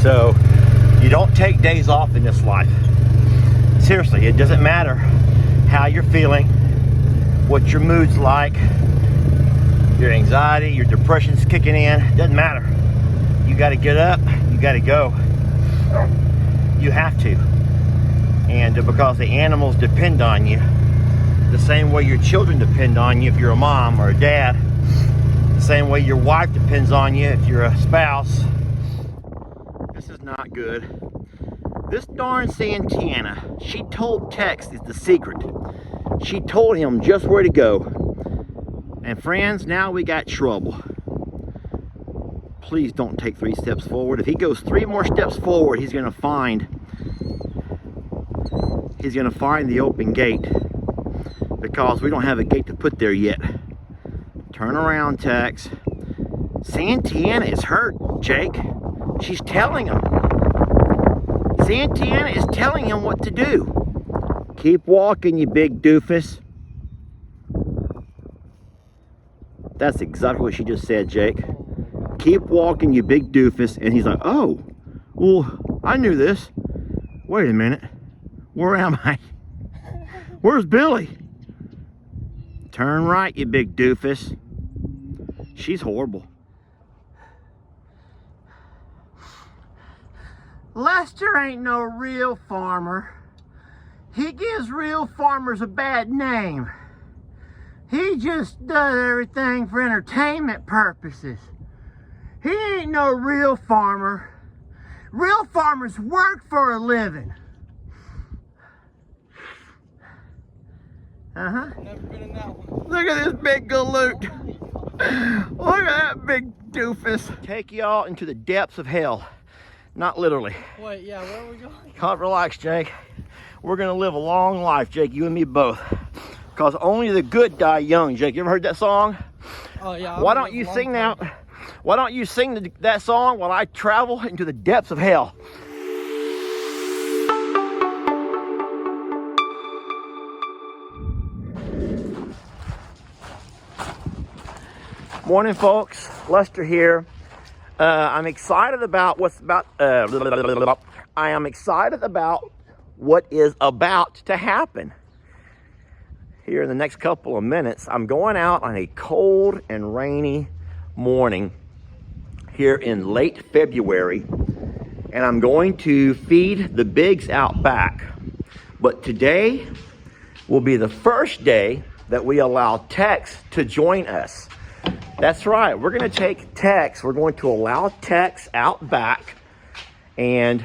So you don't take days off in this life. Seriously, it doesn't matter how you're feeling, what your mood's like, your anxiety, your depression's kicking in. It doesn't matter. You got to get up, you got to go. You have to. And because the animals depend on you, the same way your children depend on you if you're a mom or a dad, the same way your wife depends on you if you're a spouse. This is not good. This darn Santana, she told Tex is the secret. She told him just where to go. And friends, now we got trouble. Please don't take 3 steps forward. If he goes 3 more steps forward, he's gonna find the open gate, because we don't have a gate to put there yet. Turn around, Tex. Santana is hurt, Jake. She's telling him. Santana is telling him what to do. Keep walking, you big doofus. That's exactly what she just said, Jake. Keep walking, you big doofus. And he's like, oh, well, I knew this. Wait a minute. Where am I? Where's Billy? Turn right, you big doofus. She's horrible. Lester ain't no real farmer. He gives real farmers a bad name. He just does everything for entertainment purposes. He ain't no real farmer. Real farmers work for a living. Uh-huh. Never been in that one. Look at this big galoot. Look at that big doofus. Take y'all into the depths of hell. Not literally. Wait, yeah, where are we going? Can't relax, Jake. We're gonna live a long life, Jake, you and me both. Because only the good die young, Jake. You ever heard that song? Oh, yeah. Why don't you sing now? Why don't you sing that song while I travel into the depths of hell? Morning, folks. Lester here. I'm excited about I am excited about what is about to happen. Here in the next couple of minutes, I'm going out on a cold and rainy morning here in late February, and I'm going to feed the bigs out back. But today will be the first day that we allow Tex to join us. That's right, we're gonna take Tex, we're going to allow Tex out back, and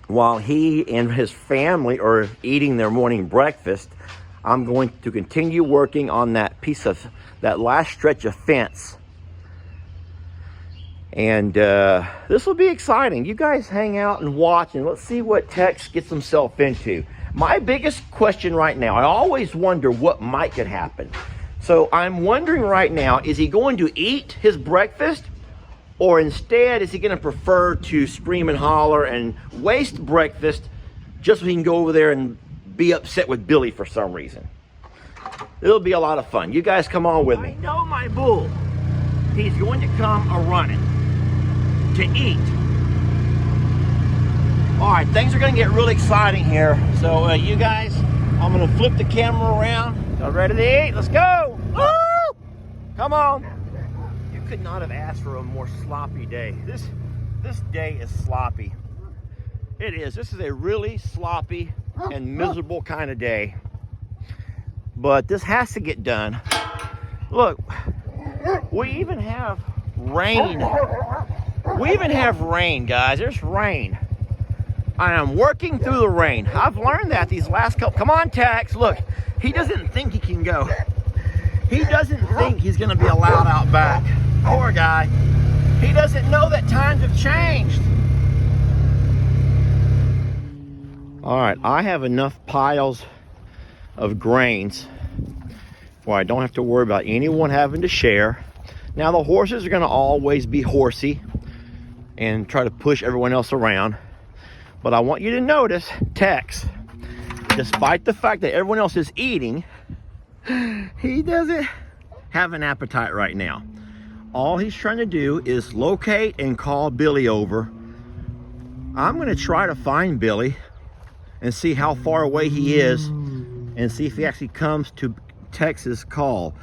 while he and his family are eating their morning breakfast, I'm going to continue working on that last stretch of fence. And this will be exciting. You guys hang out and watch, and let's see what Tex gets himself into. My biggest question right now, I always wonder what might could happen. So I'm wondering right now, is he going to eat his breakfast? Or instead, is he going to prefer to scream and holler and waste breakfast just so he can go over there and be upset with Billy for some reason? It'll be a lot of fun. You guys come on with me. I know my bull. He's going to come a-running to eat. All right, things are going to get really exciting here. So you guys, I'm going to flip the camera around. Y'all ready to eat? Let's go. Woo! Come on. You could not have asked for a more sloppy day. This day is sloppy. It is. This is a really sloppy and miserable kind of day. But this has to get done. Look, we even have rain. We even have rain, guys. There's rain. I am working through the rain. I've learned that these last couple. Come on, Tex. Look, he doesn't think he can go. He doesn't think he's going to be allowed out back. Poor guy. He doesn't know that times have changed. All right, I have enough piles of grains where I don't have to worry about anyone having to share. Now, the horses are going to always be horsey and try to push everyone else around. But I want you to notice Tex, despite the fact that everyone else is eating, he doesn't have an appetite right now. All he's trying to do is locate and call Billy over I'm gonna try to find Billy and see how far away he is and see if he actually comes to Tex's call.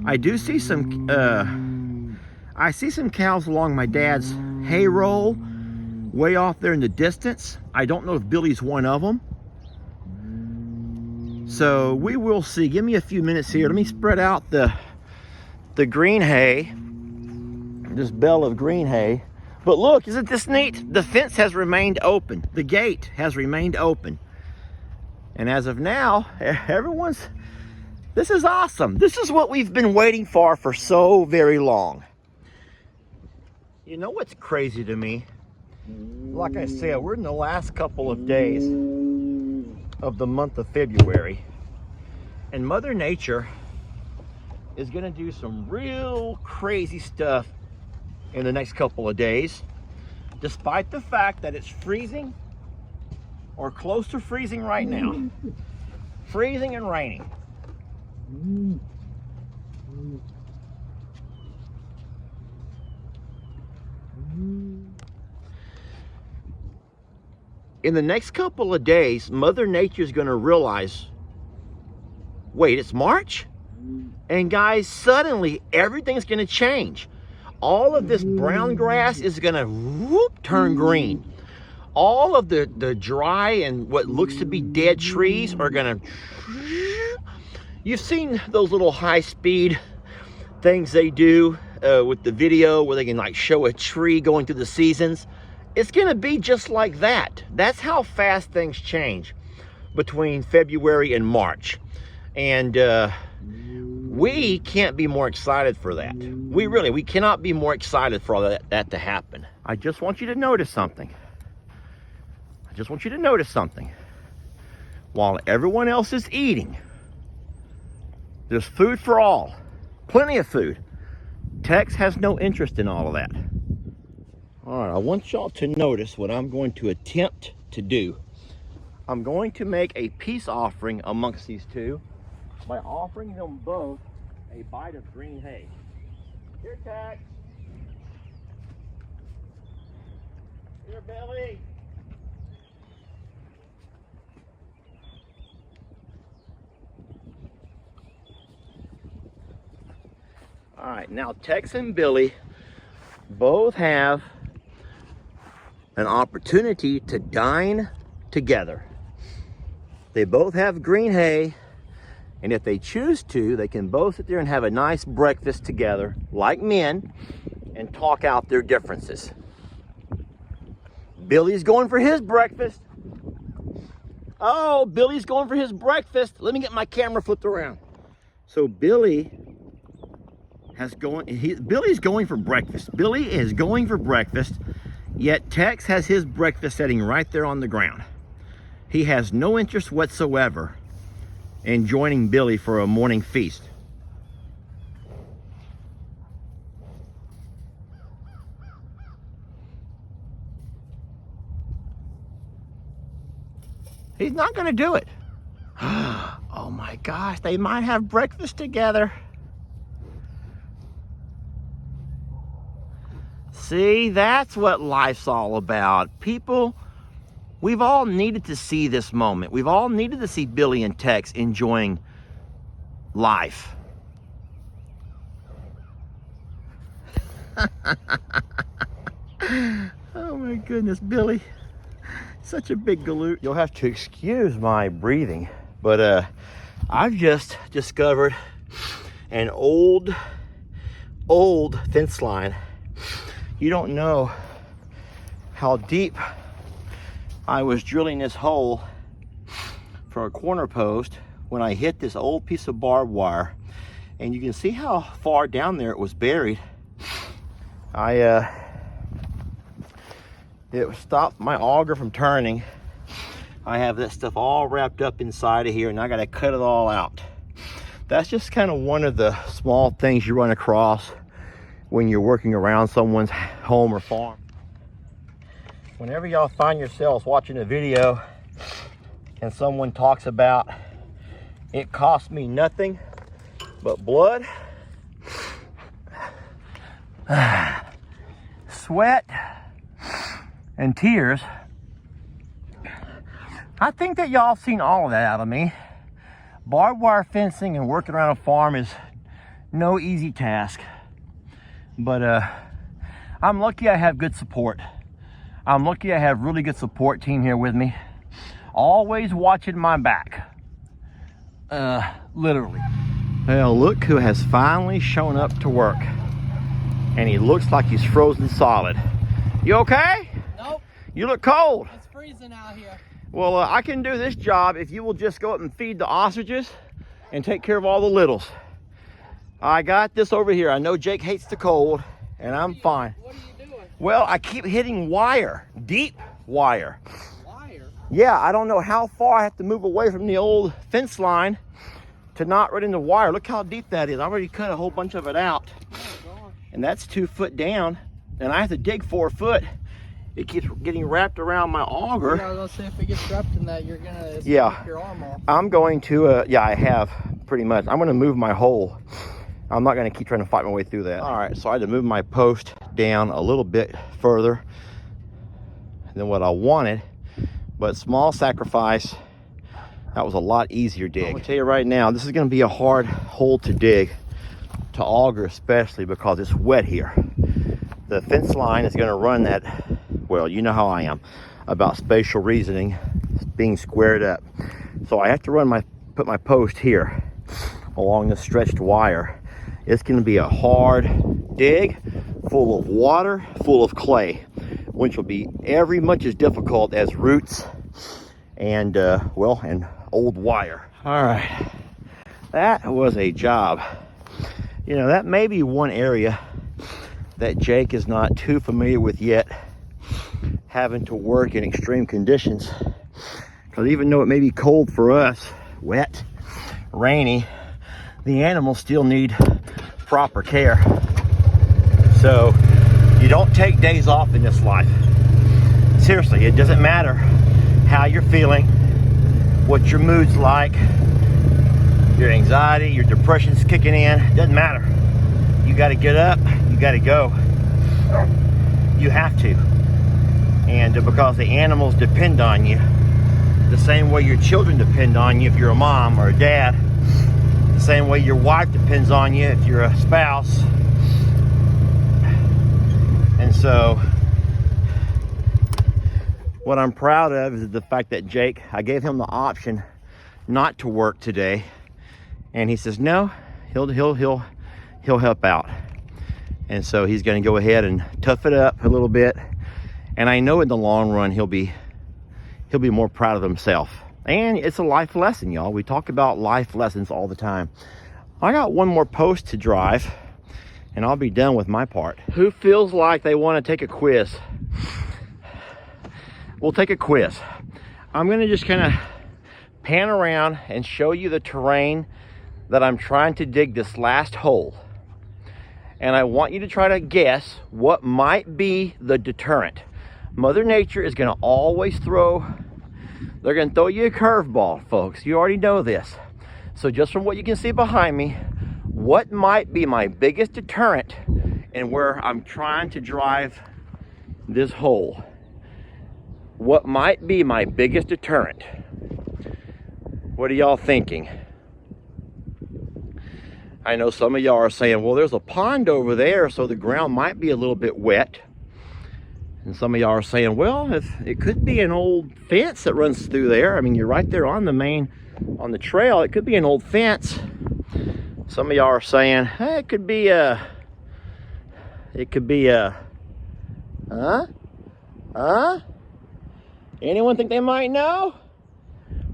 I do see some, I see some cows along my dad's hay roll way off there in the distance. I don't know if Billy's one of them. So we will see. Give me a few minutes here. Let me spread out the green hay, this bale of green hay. But look, isn't this neat? The fence has remained open. The gate has remained open. And as of now, this is awesome. This is what we've been waiting for so very long. You know what's crazy to me? Like I said, we're in the last couple of days of the month of February. And Mother Nature is gonna do some real crazy stuff in the next couple of days, despite the fact that it's freezing or close to freezing right now. Freezing and raining. In the next couple of days, Mother Nature is going to realize, wait, it's March? And guys, suddenly everything's going to change. All of this brown grass is going to turn green. All of the dry and what looks to be dead trees are going to... You've seen those little high-speed things they do with the video where they can like show a tree going through the seasons. It's going to be just like that. That's how fast things change between February and March. And we can't be more excited for that. We cannot be more excited for all that to happen. I just want you to notice something. I just want you to notice something. While everyone else is eating, there's food for all. Plenty of food. Tex has no interest in all of that. All right, I want y'all to notice what I'm going to attempt to do. I'm going to make a peace offering amongst these two by offering them both a bite of green hay. Here, Tex. Here, Billy. All right, now Tex and Billy both have an opportunity to dine together. They both have green hay, and if they choose to, they can both sit there and have a nice breakfast together, like men, and talk out their differences. Billy's going for his breakfast. Oh, Billy's going for his breakfast. Let me get my camera flipped around. So Billy's going for breakfast. Billy is going for breakfast, yet Tex has his breakfast sitting right there on the ground. He has no interest whatsoever in joining Billy for a morning feast. He's not going to do it. Oh my gosh, they might have breakfast together. See, that's what life's all about. People, we've all needed to see this moment. We've all needed to see Billy and Tex enjoying life. Oh my goodness, Billy. Such a big galoot. You'll have to excuse my breathing, but I've just discovered an old fence line. You don't know how deep I was drilling this hole for a corner post when I hit this old piece of barbed wire. And you can see how far down there it was buried. It stopped my auger from turning. I have that stuff all wrapped up inside of here, and I gotta cut it all out. That's just kind of one of the small things you run across when you're working around someone's home or farm. Whenever y'all find yourselves watching a video and someone talks about it cost me nothing but blood, sweat, and tears I think that y'all seen all of that out of me. Barbed wire fencing and working around a farm is no easy task. But I'm lucky I have good support. I'm lucky I have really good support team here with me. Always watching my back. Literally. Well, look who has finally shown up to work. And he looks like he's frozen solid. You okay? Nope. You look cold. It's freezing out here. Well, I can do this job if you will just go up and feed the ostriches and take care of all the littles. I got this over here. I know Jake hates the cold, and I'm fine. What are you doing? Well, I keep hitting wire, deep wire. Wire? Yeah, I don't know how far I have to move away from the old fence line to not run into wire. Look how deep that is. I already cut a whole bunch of it out. Oh, gosh. And that's 2 foot down, and I have to dig 4 foot. It keeps getting wrapped around my auger. Yeah, I was gonna say, if it gets wrapped in that, you're gonna rip your arm off. I'm going to, yeah, I have pretty much. I'm gonna move my hole. I'm not gonna keep trying to fight my way through that. All right, so I had to move my post down a little bit further than what I wanted, but small sacrifice. That was a lot easier dig. I'm gonna tell you right now, this is gonna be a hard hole to dig, to auger especially because it's wet here. The fence line is gonna run that, well, you know how I am about spatial reasoning, being squared up. So I have to put my post here along the stretched wire. It's gonna be a hard dig, full of water, full of clay, which will be every much as difficult as roots and, well, and old wire. All right, that was a job. You know, that may be one area that Jake is not too familiar with yet, having to work in extreme conditions. Because even though it may be cold for us, wet, rainy, the animals still need proper care. So you don't take days off in this life. Seriously, it doesn't matter how you're feeling, what your mood's like, your anxiety, your depression's kicking in, it doesn't matter. You got to get up, you got to go. You have to. And because the animals depend on you, the same way your children depend on you if you're a mom or a dad, the same way your wife depends on you if you're a spouse. And so what I'm proud of is the fact that Jake, I gave him the option not to work today, and he says no, he'll help out. And so he's going to go ahead and tough it up a little bit, and I know in the long run he'll be more proud of himself. And it's a life lesson, y'all. We talk about life lessons all the time. I got one more post to drive and I'll be done with my part. Who feels like they want to take a quiz? We'll take a quiz. I'm going to just kind of pan around and show you the terrain that I'm trying to dig this last hole. And I want you to try to guess what might be the deterrent. Mother Nature is going to always they're going to throw you a curveball, folks. You already know this. So just from what you can see behind me, what might be my biggest deterrent and where I'm trying to drive this hole? What might be my biggest deterrent? What are y'all thinking? I know some of y'all are saying, well, there's a pond over there, so the ground might be a little bit wet. And some of y'all are saying, well, if it could be an old fence that runs through there. I mean, you're right there on the trail. It could be an old fence. Some of y'all are saying, hey, it could be a, Anyone think they might know?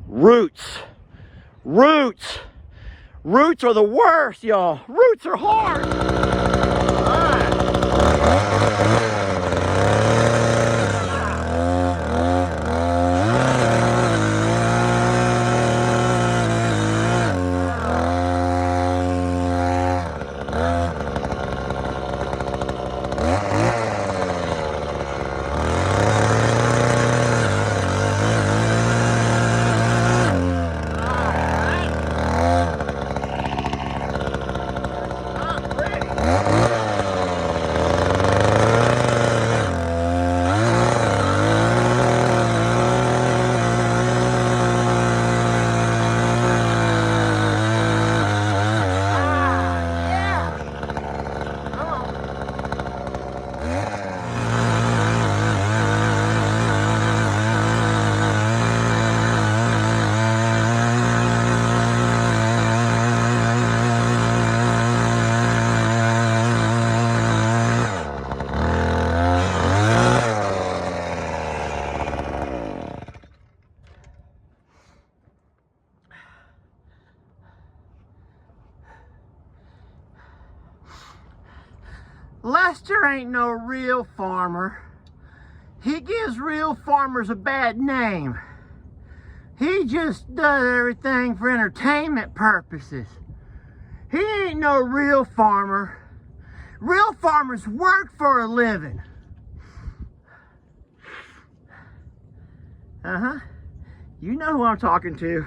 Roots. Roots. Roots are the worst, y'all. Roots are hard. Pretty. Lester ain't no real farmer. He gives real farmers a bad name. He just does everything for entertainment purposes. He ain't no real farmer. Real farmers work for a living. Uh-huh. You know who I'm talking to.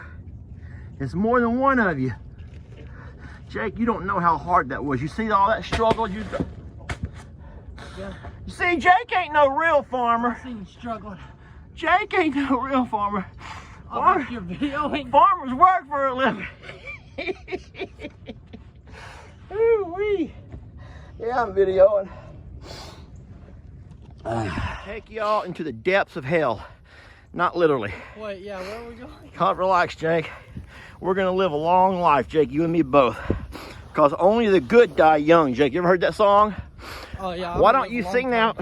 It's more than one of you. Jake, you don't know how hard that was. You see all that struggle? You see, Jake ain't no real farmer. I seen you struggling. Jake ain't no real farmer. You're videoing. Farmers work for a living. Ooh-wee. Yeah, I'm videoing. Take y'all into the depths of hell. Not literally. Wait, yeah, where are we going? Can't relax, Jake. We're gonna live a long life, Jake, you and me both. Because only the good die young, Jake. You ever heard that song? Oh, yeah. Why don't you sing that?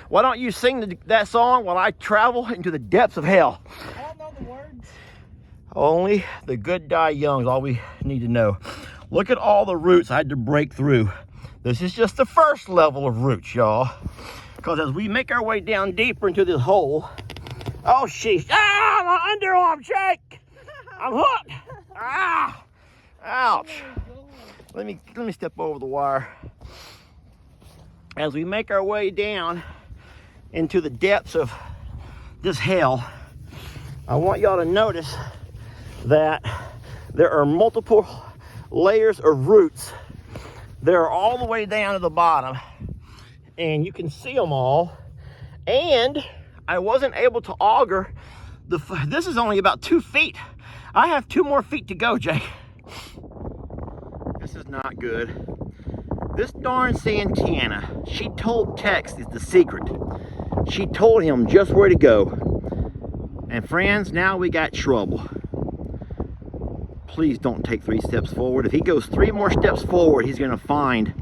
Why don't you sing that song while I travel into the depths of hell? I don't know the words. Only the good die young is all we need to know. Look at all the roots I had to break through. This is just the first level of roots, y'all. Because as we make our way down deeper into this hole, oh, sheesh. Ah, my underarm, Jake. I'm hooked. Ah, ouch. Let me step over the wire. As we make our way down into the depths of this hell, I want y'all to notice that there are multiple layers of roots. They're all the way down to the bottom, and you can see them all. And I wasn't able to auger. This is only about 2 feet. I have 2 more feet to go, Jake. This is not good. This darn Santana, she told Tex is the secret. She told him just where to go. And friends, now we got trouble. Please don't take 3 steps forward. If he goes 3 more steps forward, he's gonna find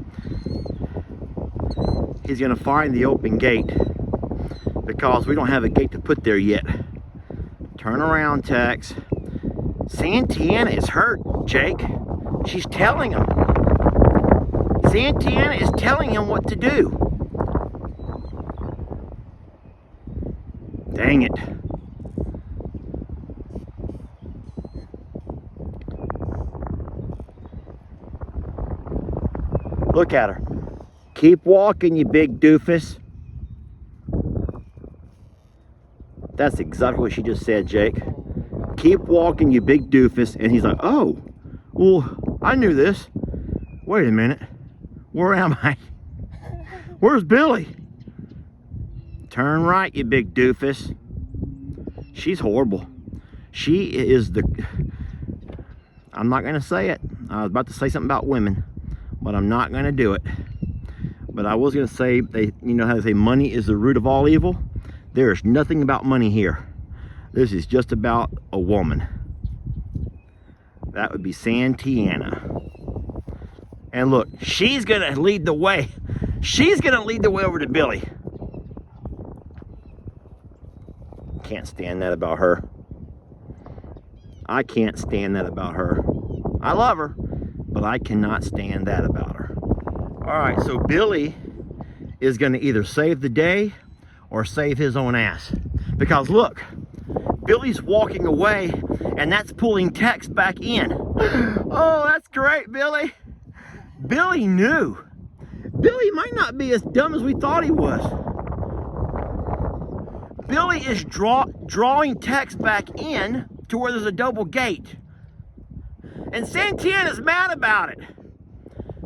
the open gate, because we don't have a gate to put there yet. Turn around, Tex. Santana is hurt, Jake. She's telling him. Santana is telling him what to do. Dang it. Look at her. Keep walking, you big doofus. That's exactly what she just said, Jake. Keep walking, you big doofus. And he's like, oh, well, I knew this. Wait a minute. Where am I? Where's Billy? Turn right, you big doofus. She's horrible. She is the... I'm not going to say it. I was about to say something about women, but I'm not going to do it. But I was going to say, you know how they say money is the root of all evil? There is nothing about money here. This is just about a woman. That would be Santana. And look, she's going to lead the way. She's going to lead the way over to Billy. Can't stand that about her. I can't stand that about her. I love her, but I cannot stand that about her. All right, so Billy is going to either save the day or save his own ass. Because look, Billy's walking away, and that's pulling Tex back in. Oh, that's great, Billy. Billy knew. Billy might not be as dumb as we thought he was. Billy is drawing Tex back in to where there's a double gate. And Santana's mad about it.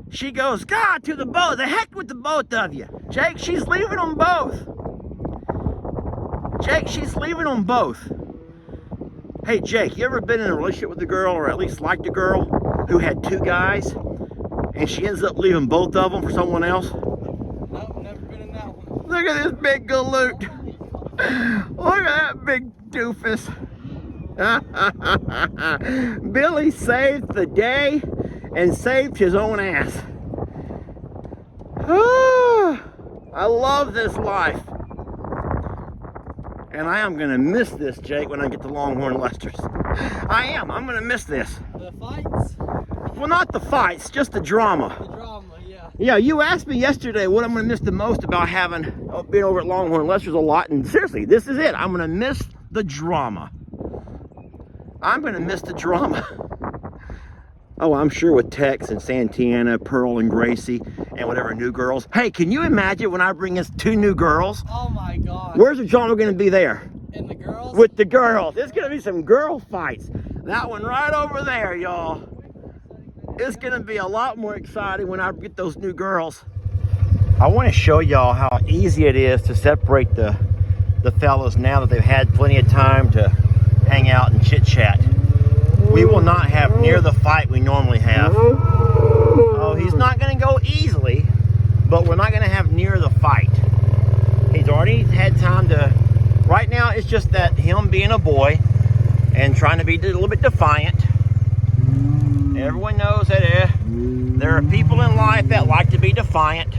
She goes, God, to the both. The heck with the both of you. Jake, she's leaving them both. Jake, she's leaving them both. Hey, Jake, you ever been in a relationship with a girl, or at least liked a girl, who had 2 guys, and she ends up leaving both of them for someone else? Nope, never been in that one. Look at this big galoot. Look at that big doofus. Billy saved the day and saved his own ass. I love this life. And I am going to miss this, Jake, when I get to Longhorn Lester's. I am. I'm going to miss this. The fights? Well, not the fights, just the drama. The drama, yeah. Yeah, you asked me yesterday what I'm going to miss the most about having been over at Longhorn Lester's a lot, and seriously, this is it. I'm going to miss the drama. I'm going to miss the drama. Oh, I'm sure with Tex and Santana, Pearl and Gracie, and whatever new girls. Hey, can you imagine when I bring us 2 new girls? Oh my God. Where's the drama going to be there? And the girls? With the girls. There's going to be some girl fights. That one right over there, y'all. It's going to be a lot more exciting when I get those new girls. I want to show y'all how easy it is to separate the fellows now that they've had plenty of time to hang out and chit-chat. We will not have near the fight we normally have. Oh, he's not going to go easily, but we're not going to have near the fight. He's already had time to... Right now, it's just that him being a boy and trying to be a little bit defiant. Everyone knows that there are people in life that like to be defiant.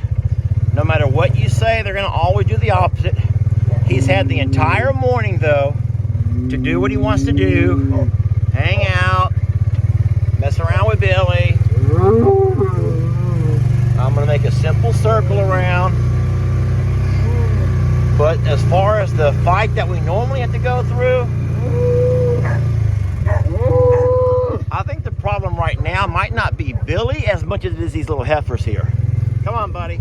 No matter what you say, they're going to always do the opposite. He's had the entire morning, though, to do what he wants to do. Hang out, mess around with Billy. I'm going to make a simple circle around. But as far as the fight that we normally have to go through, I think the problem right now might not be Billy as much as it is these little heifers here. Come on, buddy.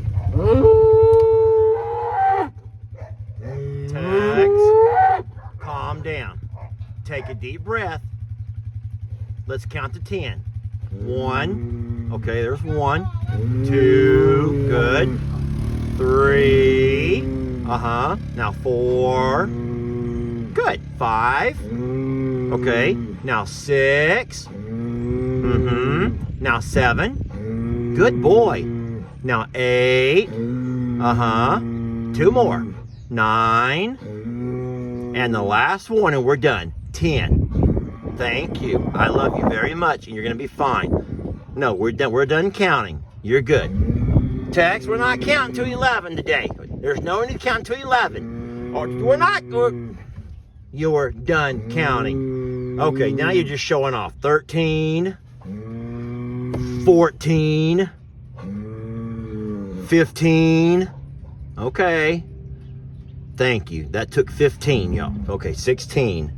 Tex, calm down. Take a deep breath. Let's count to 10. 1. Okay, there's 1. 2. Good. 3. Now 4. Good. 5. Okay. Now 6. Now 7. Good boy. Now 8. 2 more. 9. And the last one, and we're done. 10. Thank you. I love you very much, and you're going to be fine. No, we're done. We're done counting. You're good. Tex, we're not counting to 11 today. There's no need to count to 11. Or we're not. You're done counting. Okay, now you're just showing off. 13. 14. 15. Okay. Thank you. That took 15, y'all. Okay, 16.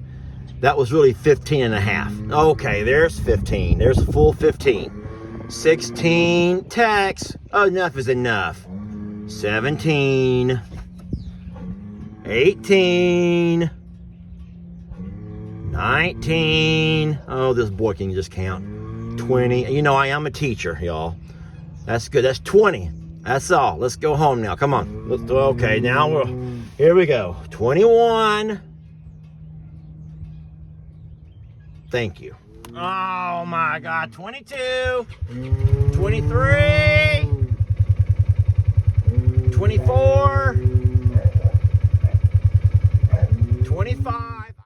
That was really 15 and a half. Okay, there's 15. There's a full 15. 16. Tex. Oh, enough is enough. 17. 18. 19. Oh, this boy can just count. 20. You know, I am a teacher, y'all. That's good. That's 20. That's all. Let's go home now. Come on. Okay, now here we go. 21. Thank you. Oh my God. 22. 23. 24. 25.